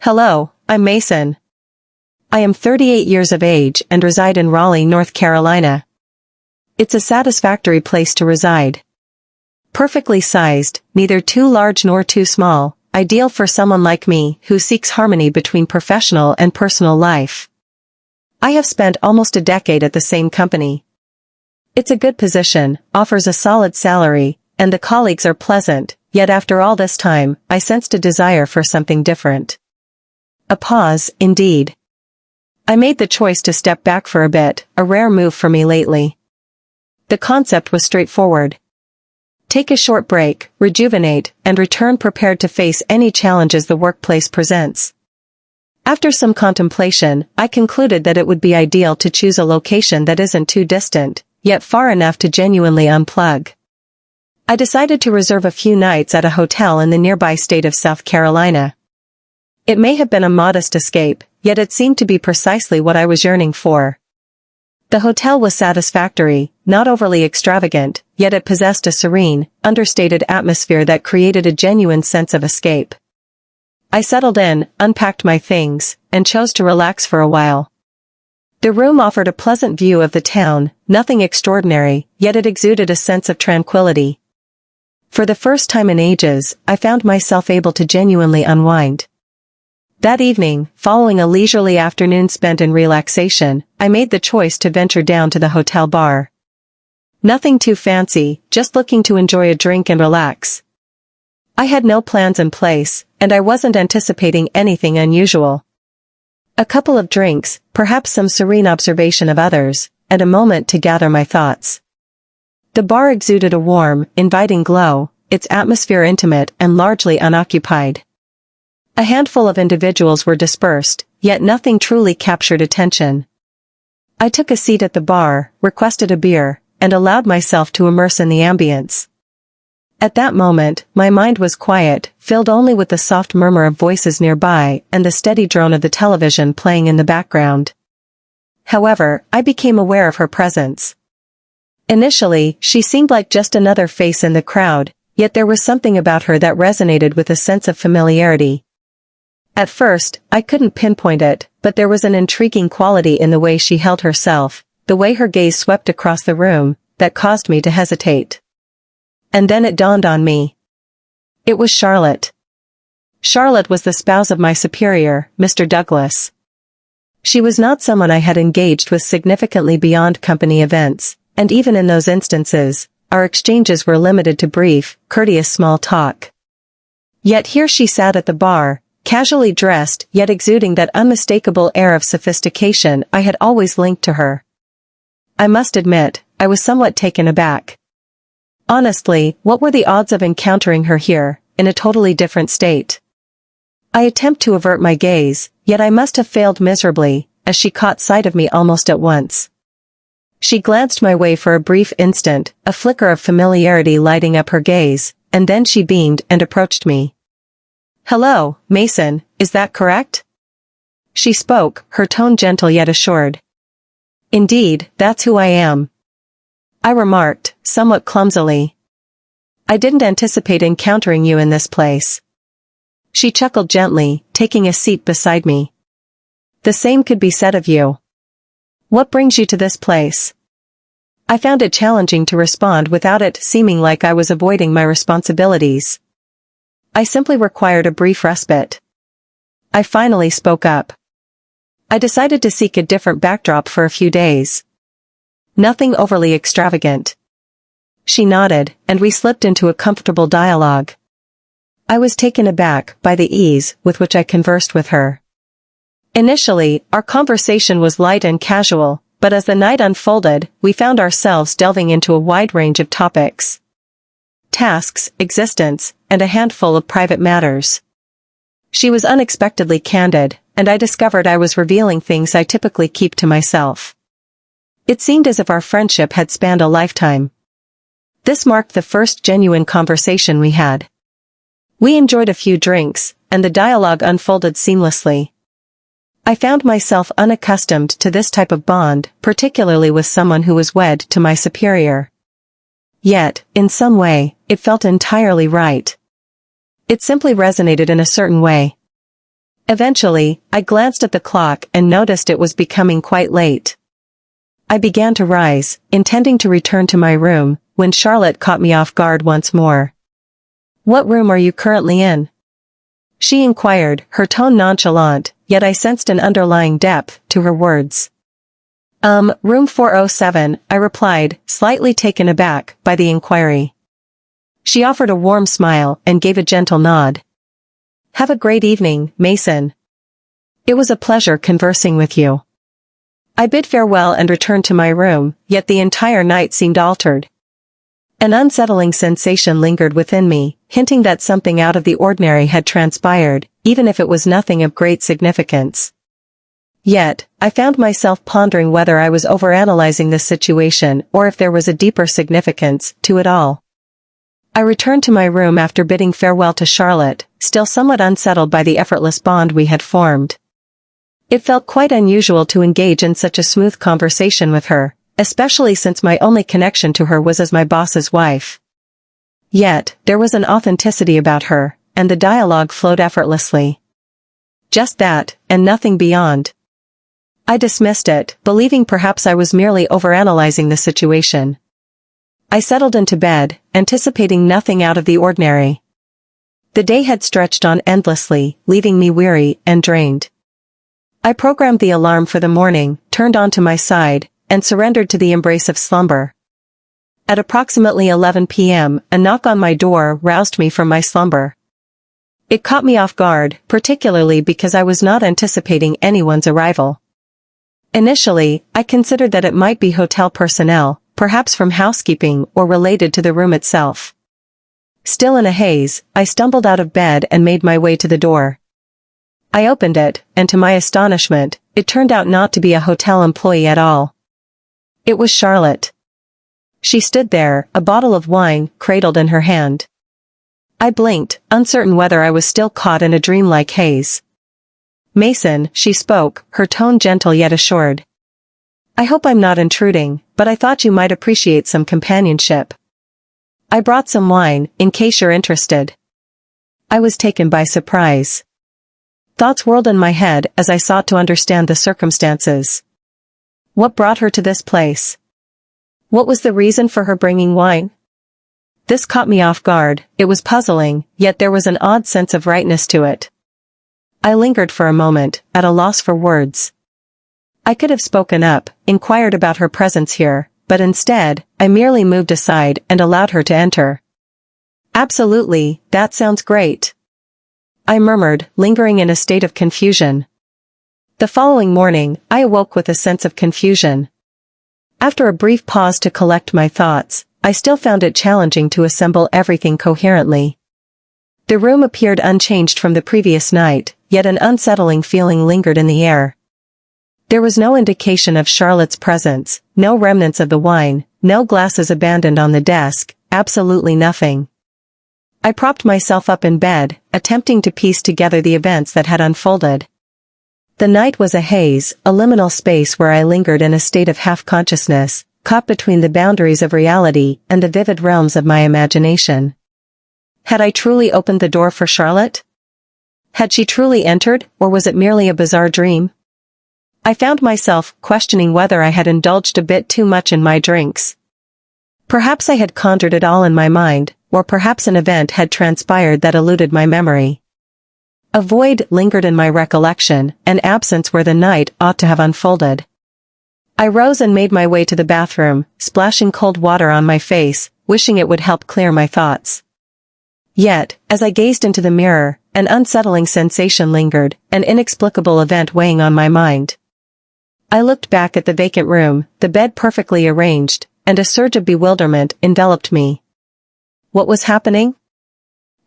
Hello, I'm Mason. I am 38 years of age and reside in Raleigh, North Carolina. It's a satisfactory place to reside. Perfectly sized, neither too large nor too small, ideal for someone like me who seeks harmony between professional and personal life. I have spent almost a decade at the same company. It's a good position, offers a solid salary, and the colleagues are pleasant, yet after all this time, I sensed a desire for something different. A pause, indeed. I made the choice to step back for a bit, a rare move for me lately. The concept was straightforward. Take a short break, rejuvenate, and return prepared to face any challenges the workplace presents. After some contemplation, I concluded that it would be ideal to choose a location that isn't too distant, yet far enough to genuinely unplug. I decided to reserve a few nights at a hotel in the nearby state of South Carolina. It may have been a modest escape, yet it seemed to be precisely what I was yearning for. The hotel was satisfactory, not overly extravagant, yet it possessed a serene, understated atmosphere that created a genuine sense of escape. I settled in, unpacked my things, and chose to relax for a while. The room offered a pleasant view of the town, nothing extraordinary, yet it exuded a sense of tranquility. For the first time in ages, I found myself able to genuinely unwind. That evening, following a leisurely afternoon spent in relaxation, I made the choice to venture down to the hotel bar. Nothing too fancy, just looking to enjoy a drink and relax. I had no plans in place, and I wasn't anticipating anything unusual. A couple of drinks, perhaps some serene observation of others, and a moment to gather my thoughts. The bar exuded a warm, inviting glow, its atmosphere intimate and largely unoccupied. A handful of individuals were dispersed, yet nothing truly captured attention. I took a seat at the bar, requested a beer, and allowed myself to immerse in the ambience. At that moment, my mind was quiet, filled only with the soft murmur of voices nearby and the steady drone of the television playing in the background. However, I became aware of her presence. Initially, she seemed like just another face in the crowd, yet there was something about her that resonated with a sense of familiarity. At first, I couldn't pinpoint it, but there was an intriguing quality in the way she held herself, the way her gaze swept across the room, that caused me to hesitate. And then it dawned on me. It was Charlotte. Charlotte was the spouse of my superior, Mr. Douglas. She was not someone I had engaged with significantly beyond company events, and even in those instances, our exchanges were limited to brief, courteous small talk. Yet here she sat at the bar, casually dressed yet exuding that unmistakable air of sophistication I had always linked to her. I must admit, I was somewhat taken aback. Honestly, what were the odds of encountering her here, in a totally different state? I attempt to avert my gaze, yet I must have failed miserably, as she caught sight of me almost at once. She glanced my way for a brief instant, a flicker of familiarity lighting up her gaze, and then she beamed and approached me. "Hello, Mason, is that correct?" She spoke, her tone gentle yet assured. "Indeed, that's who I am," I remarked, somewhat clumsily. "I didn't anticipate encountering you in this place." She chuckled gently, taking a seat beside me. "The same could be said of you. What brings you to this place?" I found it challenging to respond without it seeming like I was avoiding my responsibilities. I simply required a brief respite. I finally spoke up. I decided to seek a different backdrop for a few days. Nothing overly extravagant. She nodded, and we slipped into a comfortable dialogue. I was taken aback by the ease with which I conversed with her. Initially, our conversation was light and casual, but as the night unfolded, we found ourselves delving into a wide range of topics. Tasks, existence, and a handful of private matters. She was unexpectedly candid, and I discovered I was revealing things I typically keep to myself. It seemed as if our friendship had spanned a lifetime. This marked the first genuine conversation we had. We enjoyed a few drinks, and the dialogue unfolded seamlessly. I found myself unaccustomed to this type of bond, particularly with someone who was wed to my superior. Yet, in some way, it felt entirely right. It simply resonated in a certain way. Eventually, I glanced at the clock and noticed it was becoming quite late. I began to rise, intending to return to my room, when Charlotte caught me off guard once more. "What room are you currently in?" she inquired, her tone nonchalant, yet I sensed an underlying depth to her words. Room 407, I replied, slightly taken aback by the inquiry. She offered a warm smile and gave a gentle nod. "Have a great evening, Mason. It was a pleasure conversing with you." I bid farewell and returned to my room, yet the entire night seemed altered. An unsettling sensation lingered within me, hinting that something out of the ordinary had transpired, even if it was nothing of great significance. Yet, I found myself pondering whether I was overanalyzing this situation or if there was a deeper significance to it all. I returned to my room after bidding farewell to Charlotte, still somewhat unsettled by the effortless bond we had formed. It felt quite unusual to engage in such a smooth conversation with her, especially since my only connection to her was as my boss's wife. Yet, there was an authenticity about her, and the dialogue flowed effortlessly. Just that, and nothing beyond. I dismissed it, believing perhaps I was merely overanalyzing the situation. I settled into bed, anticipating nothing out of the ordinary. The day had stretched on endlessly, leaving me weary and drained. I programmed the alarm for the morning, turned onto my side, and surrendered to the embrace of slumber. At approximately 11 p.m., a knock on my door roused me from my slumber. It caught me off guard, particularly because I was not anticipating anyone's arrival. Initially, I considered that it might be hotel personnel, perhaps from housekeeping or related to the room itself. Still in a haze, I stumbled out of bed and made my way to the door. I opened it, and to my astonishment, it turned out not to be a hotel employee at all. It was Charlotte. She stood there, a bottle of wine cradled in her hand. I blinked, uncertain whether I was still caught in a dreamlike haze. "Mason," she spoke, her tone gentle yet assured. "I hope I'm not intruding, but I thought you might appreciate some companionship. I brought some wine, in case you're interested." I was taken by surprise. Thoughts whirled in my head as I sought to understand the circumstances. What brought her to this place? What was the reason for her bringing wine? This caught me off guard. It was puzzling, yet there was an odd sense of rightness to it. I lingered for a moment, at a loss for words. I could have spoken up, inquired about her presence here, but instead, I merely moved aside and allowed her to enter. "Absolutely, that sounds great," I murmured, lingering in a state of confusion. The following morning, I awoke with a sense of confusion. After a brief pause to collect my thoughts, I still found it challenging to assemble everything coherently. The room appeared unchanged from the previous night, yet an unsettling feeling lingered in the air. There was no indication of Charlotte's presence, no remnants of the wine, no glasses abandoned on the desk, absolutely nothing. I propped myself up in bed, attempting to piece together the events that had unfolded. The night was a haze, a liminal space where I lingered in a state of half-consciousness, caught between the boundaries of reality and the vivid realms of my imagination. Had I truly opened the door for Charlotte? Had she truly entered, or was it merely a bizarre dream? I found myself questioning whether I had indulged a bit too much in my drinks. Perhaps I had conjured it all in my mind, or perhaps an event had transpired that eluded my memory. A void lingered in my recollection, an absence where the night ought to have unfolded. I rose and made my way to the bathroom, splashing cold water on my face, wishing it would help clear my thoughts. Yet, as I gazed into the mirror, an unsettling sensation lingered, an inexplicable event weighing on my mind. I looked back at the vacant room, the bed perfectly arranged, and a surge of bewilderment enveloped me. What was happening?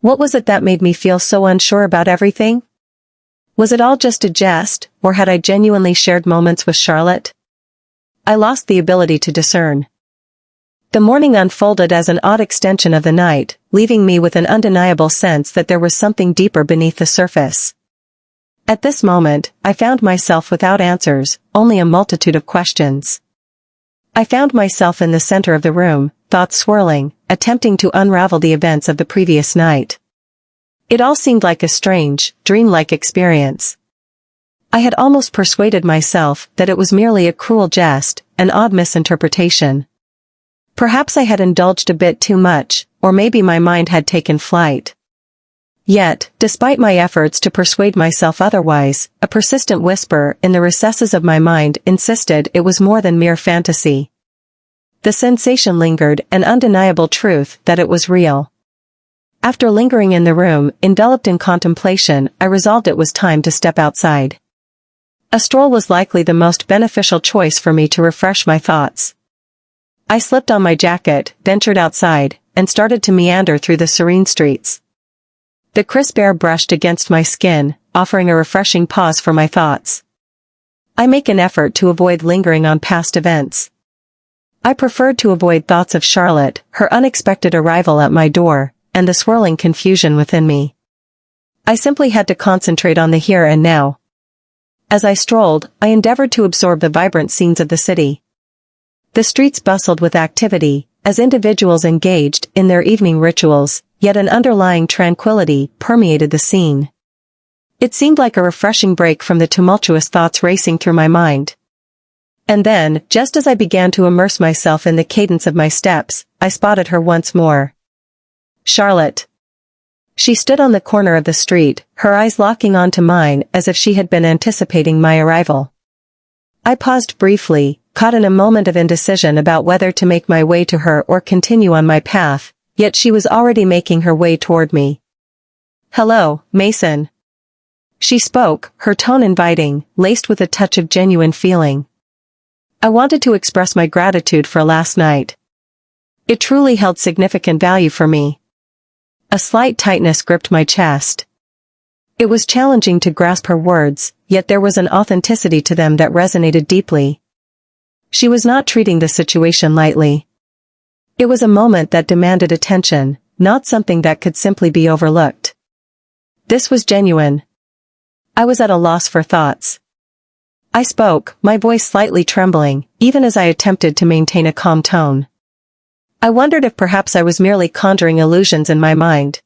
What was it that made me feel so unsure about everything? Was it all just a jest, or had I genuinely shared moments with Charlotte? I lost the ability to discern. The morning unfolded as an odd extension of the night, leaving me with an undeniable sense that there was something deeper beneath the surface. At this moment, I found myself without answers, only a multitude of questions. I found myself in the center of the room, thoughts swirling, attempting to unravel the events of the previous night. It all seemed like a strange, dreamlike experience. I had almost persuaded myself that it was merely a cruel jest, an odd misinterpretation. Perhaps I had indulged a bit too much, or maybe my mind had taken flight. Yet, despite my efforts to persuade myself otherwise, a persistent whisper in the recesses of my mind insisted it was more than mere fantasy. The sensation lingered, an undeniable truth that it was real. After lingering in the room, enveloped in contemplation, I resolved it was time to step outside. A stroll was likely the most beneficial choice for me to refresh my thoughts. I slipped on my jacket, ventured outside, and started to meander through the serene streets. The crisp air brushed against my skin, offering a refreshing pause for my thoughts. I make an effort to avoid lingering on past events. I preferred to avoid thoughts of Charlotte, her unexpected arrival at my door, and the swirling confusion within me. I simply had to concentrate on the here and now. As I strolled, I endeavored to absorb the vibrant scenes of the city. The streets bustled with activity, as individuals engaged in their evening rituals, yet an underlying tranquility permeated the scene. It seemed like a refreshing break from the tumultuous thoughts racing through my mind. And then, just as I began to immerse myself in the cadence of my steps, I spotted her once more. Charlotte. She stood on the corner of the street, her eyes locking onto mine as if she had been anticipating my arrival. I paused briefly, caught in a moment of indecision about whether to make my way to her or continue on my path, yet she was already making her way toward me. "Hello, Mason." She spoke, her tone inviting, laced with a touch of genuine feeling. I wanted to express my gratitude for last night. It truly held significant value for me. A slight tightness gripped my chest. It was challenging to grasp her words, yet there was an authenticity to them that resonated deeply. She was not treating the situation lightly. It was a moment that demanded attention, not something that could simply be overlooked. This was genuine. I was at a loss for thoughts. I spoke, my voice slightly trembling, even as I attempted to maintain a calm tone. I wondered if perhaps I was merely conjuring illusions in my mind.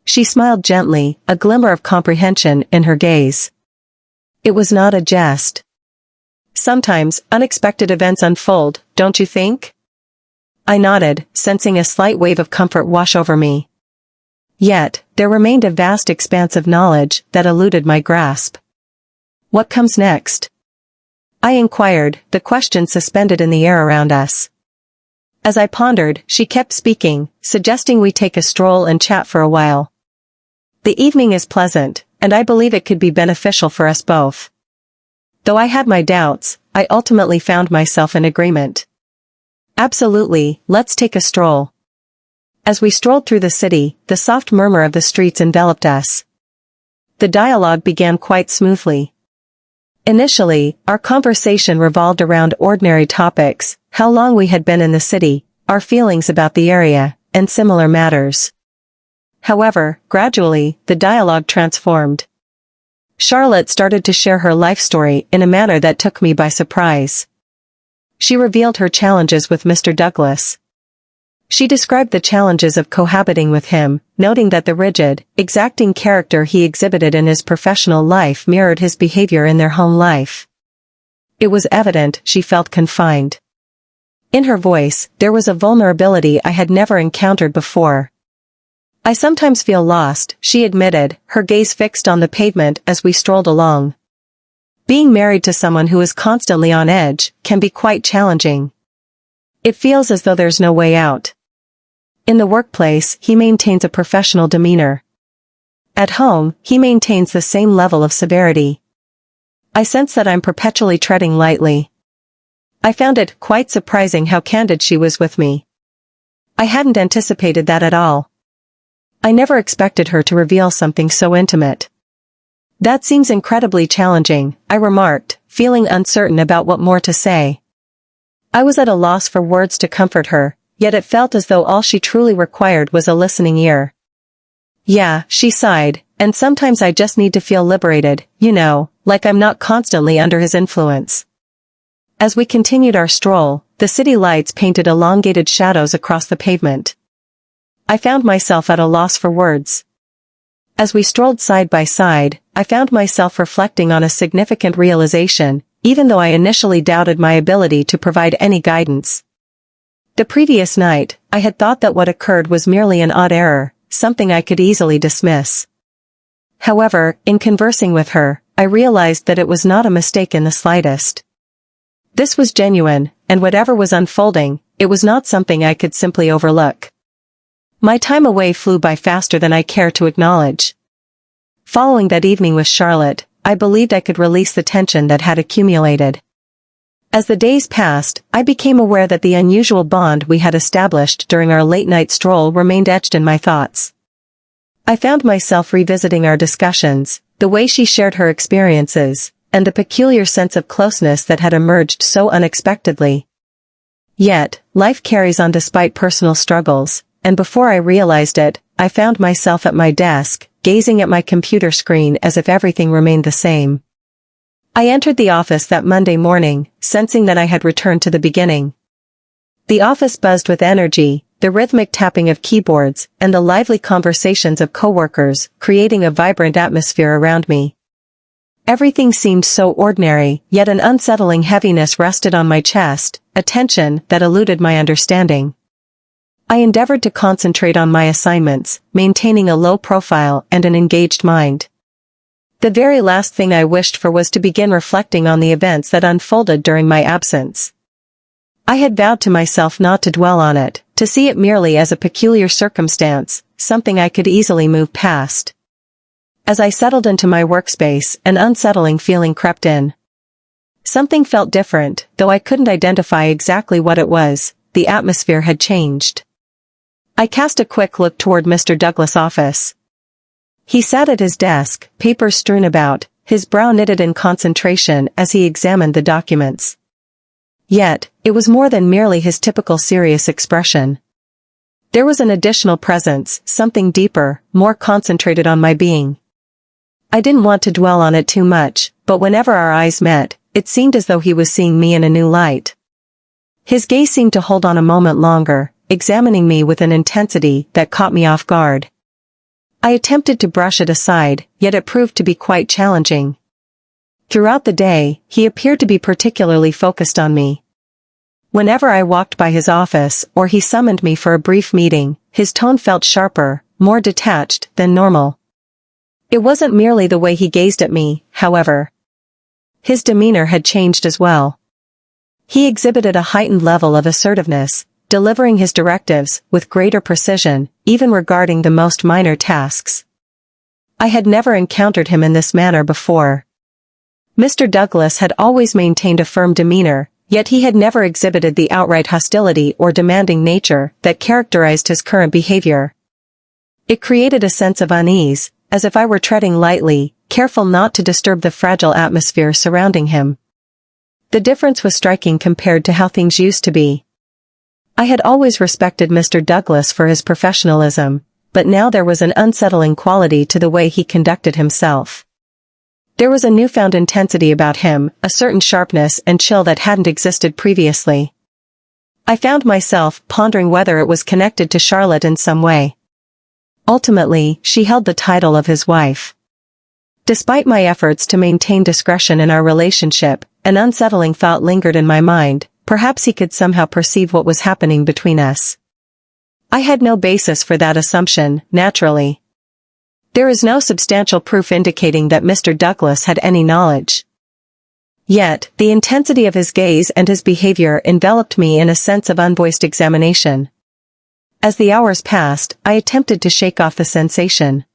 She smiled gently, a glimmer of comprehension in her gaze. It was not a jest. Sometimes, unexpected events unfold, don't you think? I nodded, sensing a slight wave of comfort wash over me. Yet, there remained a vast expanse of knowledge that eluded my grasp. What comes next? I inquired, the question suspended in the air around us. As I pondered, she kept speaking, suggesting we take a stroll and chat for a while. The evening is pleasant, and I believe it could be beneficial for us both. Though I had my doubts, I ultimately found myself in agreement. Absolutely, let's take a stroll. As we strolled through the city, the soft murmur of the streets enveloped us. The dialogue began quite smoothly. Initially, our conversation revolved around ordinary topics, how long we had been in the city, our feelings about the area, and similar matters. However, gradually, the dialogue transformed. Charlotte started to share her life story in a manner that took me by surprise. She revealed her challenges with Mr. Douglas. She described the challenges of cohabiting with him, noting that the rigid, exacting character he exhibited in his professional life mirrored his behavior in their home life. It was evident she felt confined. In her voice, there was a vulnerability I had never encountered before. I sometimes feel lost, she admitted, her gaze fixed on the pavement as we strolled along. Being married to someone who is constantly on edge can be quite challenging. It feels as though there's no way out. In the workplace, he maintains a professional demeanor. At home, he maintains the same level of severity. I sense that I'm perpetually treading lightly. I found it quite surprising how candid she was with me. I hadn't anticipated that at all. I never expected her to reveal something so intimate. That seems incredibly challenging, I remarked, feeling uncertain about what more to say. I was at a loss for words to comfort her, yet it felt as though all she truly required was a listening ear. Yeah, she sighed, and sometimes I just need to feel liberated, you know, like I'm not constantly under his influence. As we continued our stroll, the city lights painted elongated shadows across the pavement. I found myself at a loss for words. As we strolled side by side, I found myself reflecting on a significant realization, even though I initially doubted my ability to provide any guidance. The previous night, I had thought that what occurred was merely an odd error, something I could easily dismiss. However, in conversing with her, I realized that it was not a mistake in the slightest. This was genuine, and whatever was unfolding, it was not something I could simply overlook. My time away flew by faster than I care to acknowledge. Following that evening with Charlotte, I believed I could release the tension that had accumulated. As the days passed, I became aware that the unusual bond we had established during our late-night stroll remained etched in my thoughts. I found myself revisiting our discussions, the way she shared her experiences, and the peculiar sense of closeness that had emerged so unexpectedly. Yet, life carries on despite personal struggles, and before I realized it, I found myself at my desk, gazing at my computer screen as if everything remained the same. I entered the office that Monday morning, sensing that I had returned to the beginning. The office buzzed with energy, the rhythmic tapping of keyboards, and the lively conversations of coworkers, creating a vibrant atmosphere around me. Everything seemed so ordinary, yet an unsettling heaviness rested on my chest, a tension that eluded my understanding. I endeavored to concentrate on my assignments, maintaining a low profile and an engaged mind. The very last thing I wished for was to begin reflecting on the events that unfolded during my absence. I had vowed to myself not to dwell on it, to see it merely as a peculiar circumstance, something I could easily move past. As I settled into my workspace, an unsettling feeling crept in. Something felt different, though I couldn't identify exactly what it was. The atmosphere had changed. I cast a quick look toward Mr. Douglas' office. He sat at his desk, papers strewn about, his brow knitted in concentration as he examined the documents. Yet, it was more than merely his typical serious expression. There was an additional presence, something deeper, more concentrated on my being. I didn't want to dwell on it too much, but whenever our eyes met, it seemed as though he was seeing me in a new light. His gaze seemed to hold on a moment longer, examining me with an intensity that caught me off guard. I attempted to brush it aside, yet it proved to be quite challenging. Throughout the day, he appeared to be particularly focused on me. Whenever I walked by his office or he summoned me for a brief meeting, his tone felt sharper, more detached than normal. It wasn't merely the way he gazed at me, however. His demeanor had changed as well. He exhibited a heightened level of assertiveness, delivering his directives with greater precision, even regarding the most minor tasks. I had never encountered him in this manner before. Mr. Douglas had always maintained a firm demeanor, yet he had never exhibited the outright hostility or demanding nature that characterized his current behavior. It created a sense of unease, as if I were treading lightly, careful not to disturb the fragile atmosphere surrounding him. The difference was striking compared to how things used to be. I had always respected Mr. Douglas for his professionalism, but now there was an unsettling quality to the way he conducted himself. There was a newfound intensity about him, a certain sharpness and chill that hadn't existed previously. I found myself pondering whether it was connected to Charlotte in some way. Ultimately, she held the title of his wife. Despite my efforts to maintain discretion in our relationship, an unsettling thought lingered in my mind. Perhaps he could somehow perceive what was happening between us. I had no basis for that assumption, naturally. There is no substantial proof indicating that Mr. Douglas had any knowledge. Yet, the intensity of his gaze and his behavior enveloped me in a sense of unvoiced examination. As the hours passed, I attempted to shake off the sensation.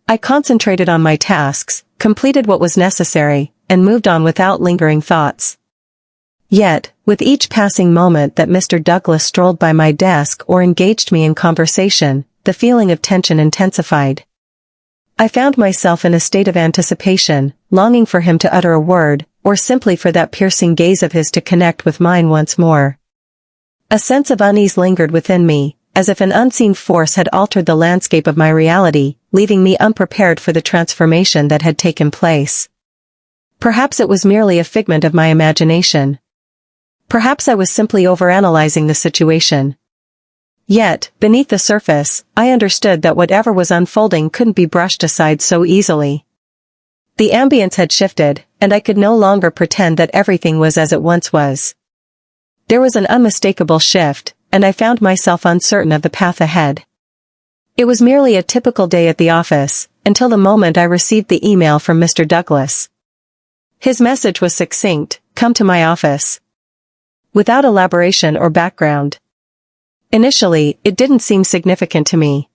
I concentrated on my tasks, completed what was necessary, and moved on without lingering thoughts. Yet, with each passing moment that Mr. Douglas strolled by my desk or engaged me in conversation, the feeling of tension intensified. I found myself in a state of anticipation, longing for him to utter a word, or simply for that piercing gaze of his to connect with mine once more. A sense of unease lingered within me, as if an unseen force had altered the landscape of my reality, leaving me unprepared for the transformation that had taken place. Perhaps it was merely a figment of my imagination. Perhaps I was simply overanalyzing the situation. Yet, beneath the surface, I understood that whatever was unfolding couldn't be brushed aside so easily. The ambience had shifted, and I could no longer pretend that everything was as it once was. There was an unmistakable shift, and I found myself uncertain of the path ahead. It was merely a typical day at the office, until the moment I received the email from Mr. Douglas. His message was succinct: "Come to my office." Without elaboration or background. Initially, it didn't seem significant to me.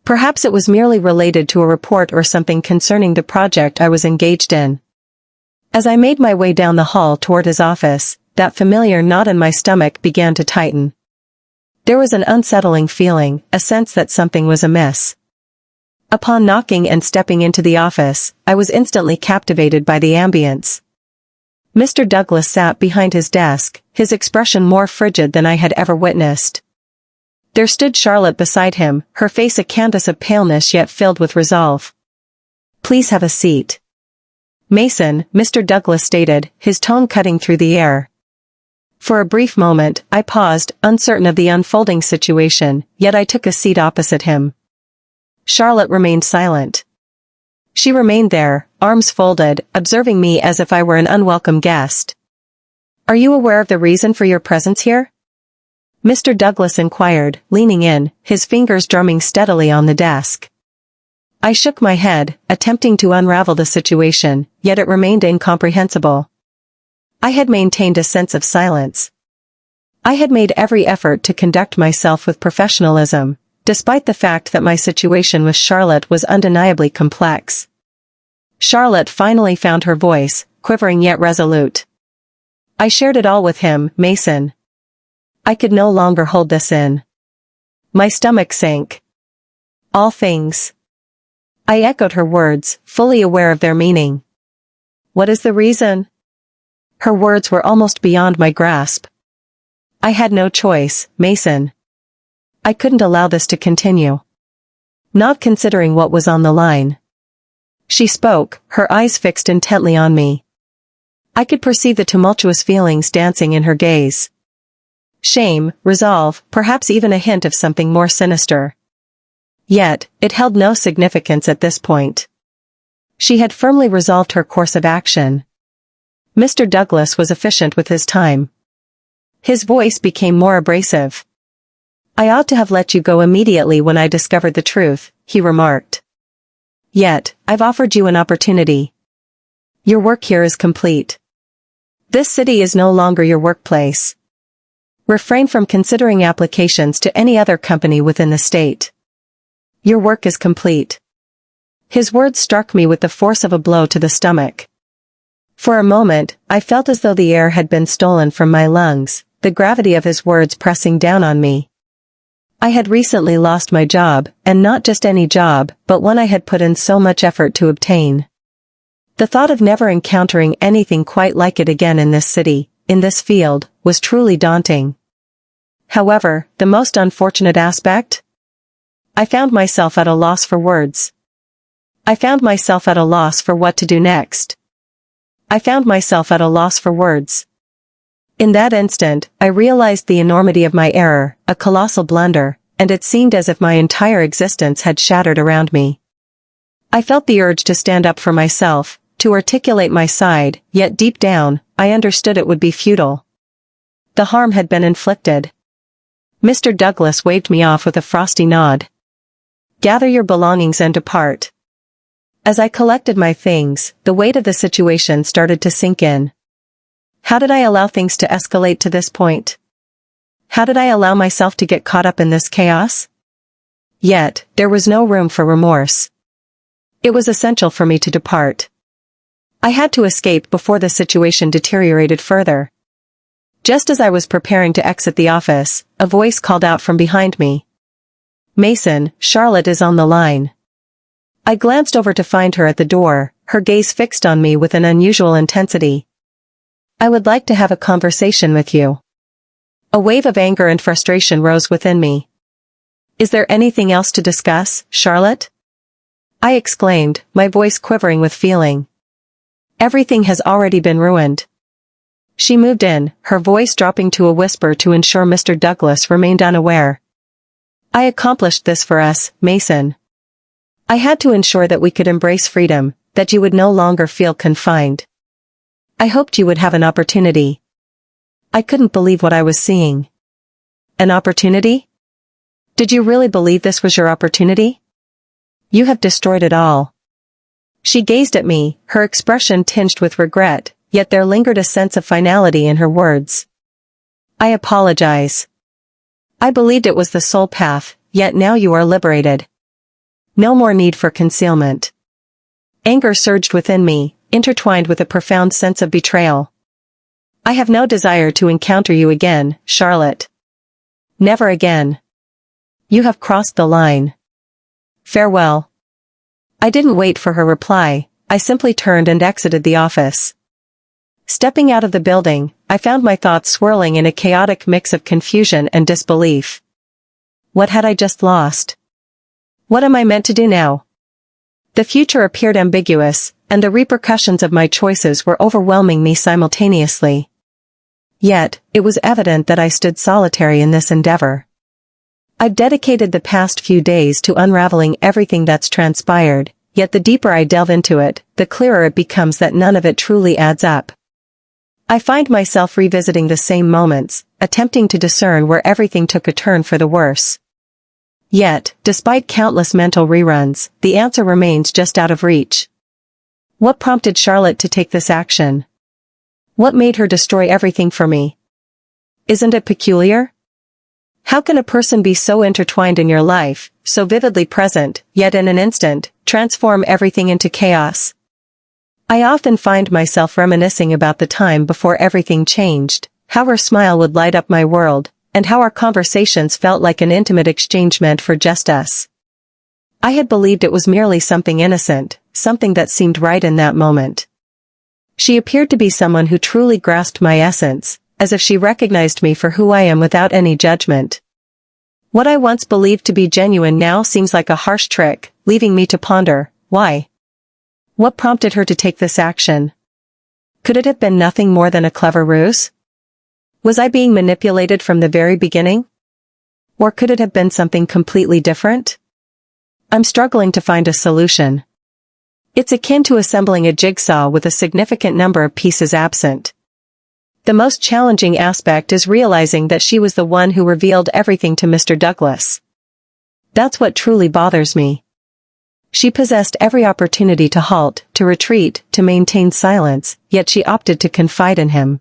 Perhaps it was merely related to a report or something concerning the project I was engaged in. As I made my way down the hall toward his office, that familiar knot in my stomach began to tighten. There was an unsettling feeling, a sense that something was amiss. Upon knocking and stepping into the office, I was instantly captivated by the ambience. Mr. Douglas sat behind his desk, his expression more frigid than I had ever witnessed. There stood Charlotte beside him, her face a canvas of paleness yet filled with resolve. "Please have a seat, Mason," Mr. Douglas stated, his tone cutting through the air. For a brief moment, I paused, uncertain of the unfolding situation, yet I took a seat opposite him. Charlotte remained silent. She remained there, arms folded, observing me as if I were an unwelcome guest. "Are you aware of the reason for your presence here?" Mr. Douglas inquired, leaning in, his fingers drumming steadily on the desk. I shook my head, attempting to unravel the situation, yet it remained incomprehensible. I had maintained a sense of silence. I had made every effort to conduct myself with professionalism, despite the fact that my situation with Charlotte was undeniably complex. Charlotte finally found her voice, quivering yet resolute. "I shared it all with him, Mason. I could no longer hold this in." My stomach sank. "All things." I echoed her words, fully aware of their meaning. "What is the reason?" Her words were almost beyond my grasp. "I had no choice, Mason. I couldn't allow this to continue." Not considering what was on the line. She spoke, her eyes fixed intently on me. I could perceive the tumultuous feelings dancing in her gaze. Shame, resolve, perhaps even a hint of something more sinister. Yet, it held no significance at this point. She had firmly resolved her course of action. Mr. Douglas was efficient with his time. His voice became more abrasive. "I ought to have let you go immediately when I discovered the truth," he remarked. "Yet, I've offered you an opportunity. Your work here is complete. This city is no longer your workplace. Refrain from considering applications to any other company within the state. Your work is complete." His words struck me with the force of a blow to the stomach. For a moment, I felt as though the air had been stolen from my lungs, the gravity of his words pressing down on me. I had recently lost my job, and not just any job, but one I had put in so much effort to obtain. The thought of never encountering anything quite like it again in this city, in this field, was truly daunting. However, the most unfortunate aspect? I found myself at a loss for words. I found myself at a loss for what to do next. I found myself at a loss for words. In that instant, I realized the enormity of my error, a colossal blunder, and it seemed as if my entire existence had shattered around me. I felt the urge to stand up for myself, to articulate my side, yet deep down, I understood it would be futile. The harm had been inflicted. Mr. Douglas waved me off with a frosty nod. "Gather your belongings and depart." As I collected my things, the weight of the situation started to sink in. How did I allow things to escalate to this point? How did I allow myself to get caught up in this chaos? Yet, there was no room for remorse. It was essential for me to depart. I had to escape before the situation deteriorated further. Just as I was preparing to exit the office, a voice called out from behind me. "Mason, Charlotte is on the line." I glanced over to find her at the door, her gaze fixed on me with an unusual intensity. "I would like to have a conversation with you." A wave of anger and frustration rose within me. "Is there anything else to discuss, Charlotte?" I exclaimed, my voice quivering with feeling. "Everything has already been ruined." She moved in, her voice dropping to a whisper to ensure Mr. Douglas remained unaware. I accomplished this for us, Mason. I had to ensure that we could embrace freedom, that you would no longer feel confined. I hoped you would have an opportunity. I couldn't believe what I was seeing. An opportunity? Did you really believe this was your opportunity? You have destroyed it all. She gazed at me, her expression tinged with regret, yet there lingered a sense of finality in her words. I apologize. I believed it was the sole path, yet now you are liberated. No more need for concealment. Anger surged within me, intertwined with a profound sense of betrayal. I have no desire to encounter you again, Charlotte. Never again. You have crossed the line. Farewell. I didn't wait for her reply, I simply turned and exited the office. Stepping out of the building, I found my thoughts swirling in a chaotic mix of confusion and disbelief. What had I just lost? What am I meant to do now? The future appeared ambiguous, and the repercussions of my choices were overwhelming me simultaneously. Yet, it was evident that I stood solitary in this endeavor. I've dedicated the past few days to unraveling everything that's transpired, yet the deeper I delve into it, the clearer it becomes that none of it truly adds up. I find myself revisiting the same moments, attempting to discern where everything took a turn for the worse. Yet, despite countless mental reruns, the answer remains just out of reach. What prompted Charlotte to take this action? What made her destroy everything for me? Isn't it peculiar? How can a person be so intertwined in your life, so vividly present, yet in an instant, transform everything into chaos? I often find myself reminiscing about the time before everything changed, how her smile would light up my world, and how our conversations felt like an intimate exchange meant for just us. I had believed it was merely something innocent, something that seemed right in that moment. She appeared to be someone who truly grasped my essence, as if she recognized me for who I am without any judgment. What I once believed to be genuine now seems like a harsh trick, leaving me to ponder, why? What prompted her to take this action? Could it have been nothing more than a clever ruse? Was I being manipulated from the very beginning? Or could it have been something completely different? I'm struggling to find a solution. It's akin to assembling a jigsaw with a significant number of pieces absent. The most challenging aspect is realizing that she was the one who revealed everything to Mr. Douglas. That's what truly bothers me. She possessed every opportunity to halt, to retreat, to maintain silence, yet she opted to confide in him.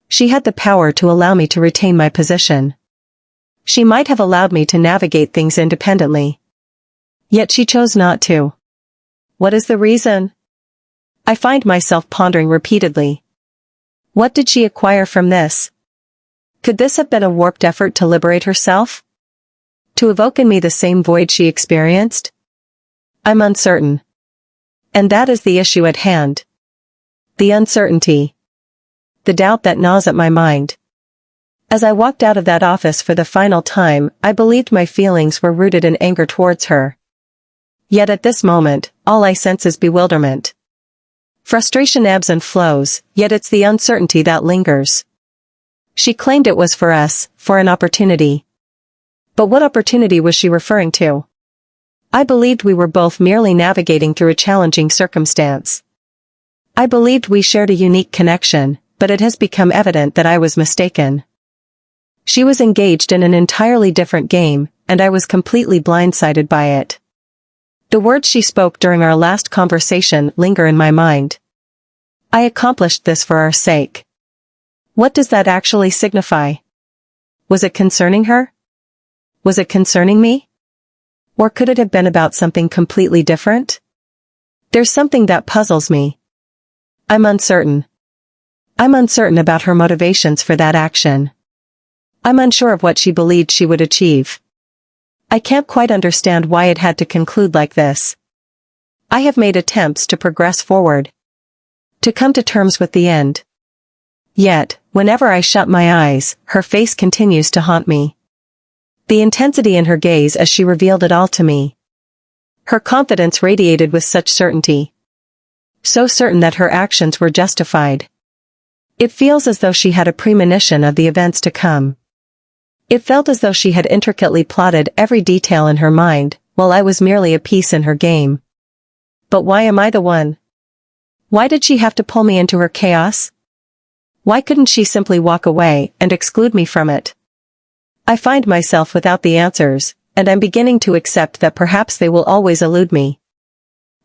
She had the power to allow me to retain my position. She might have allowed me to navigate things independently. Yet she chose not to. What is the reason? I find myself pondering repeatedly. What did she acquire from this? Could this have been a warped effort to liberate herself? To evoke in me the same void she experienced? I'm uncertain. And that is the issue at hand. The uncertainty. The doubt that gnaws at my mind. As I walked out of that office for the final time, I believed my feelings were rooted in anger towards her. Yet at this moment, all I sense is bewilderment. Frustration ebbs and flows, yet it's the uncertainty that lingers. She claimed it was for us, for an opportunity. But what opportunity was she referring to? I believed we were both merely navigating through a challenging circumstance. I believed we shared a unique connection, but it has become evident that I was mistaken. She was engaged in an entirely different game, and I was completely blindsided by it. The words she spoke during our last conversation linger in my mind. I accomplished this for our sake. What does that actually signify? Was it concerning her? Was it concerning me? Or could it have been about something completely different? There's something that puzzles me. I'm uncertain. I'm uncertain about her motivations for that action. I'm unsure of what she believed she would achieve. I can't quite understand why it had to conclude like this. I have made attempts to progress forward. To come to terms with the end. Yet, whenever I shut my eyes, her face continues to haunt me. The intensity in her gaze as she revealed it all to me. Her confidence radiated with such certainty. So certain that her actions were justified. It feels as though she had a premonition of the events to come. It felt as though she had intricately plotted every detail in her mind, while I was merely a piece in her game. But why am I the one? Why did she have to pull me into her chaos? Why couldn't she simply walk away and exclude me from it? I find myself without the answers, and I'm beginning to accept that perhaps they will always elude me.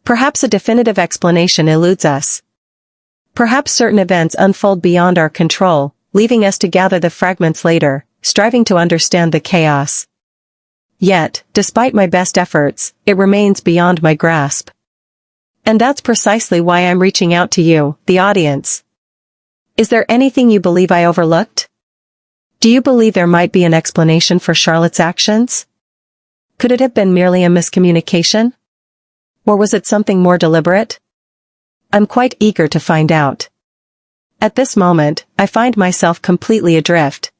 Perhaps a definitive explanation eludes us. Perhaps certain events unfold beyond our control, leaving us to gather the fragments later, striving to understand the chaos. Yet, despite my best efforts, it remains beyond my grasp. And that's precisely why I'm reaching out to you, the audience. Is there anything you believe I overlooked? Do you believe there might be an explanation for Charlotte's actions? Could it have been merely a miscommunication? Or was it something more deliberate? I'm quite eager to find out. At this moment, I find myself completely adrift.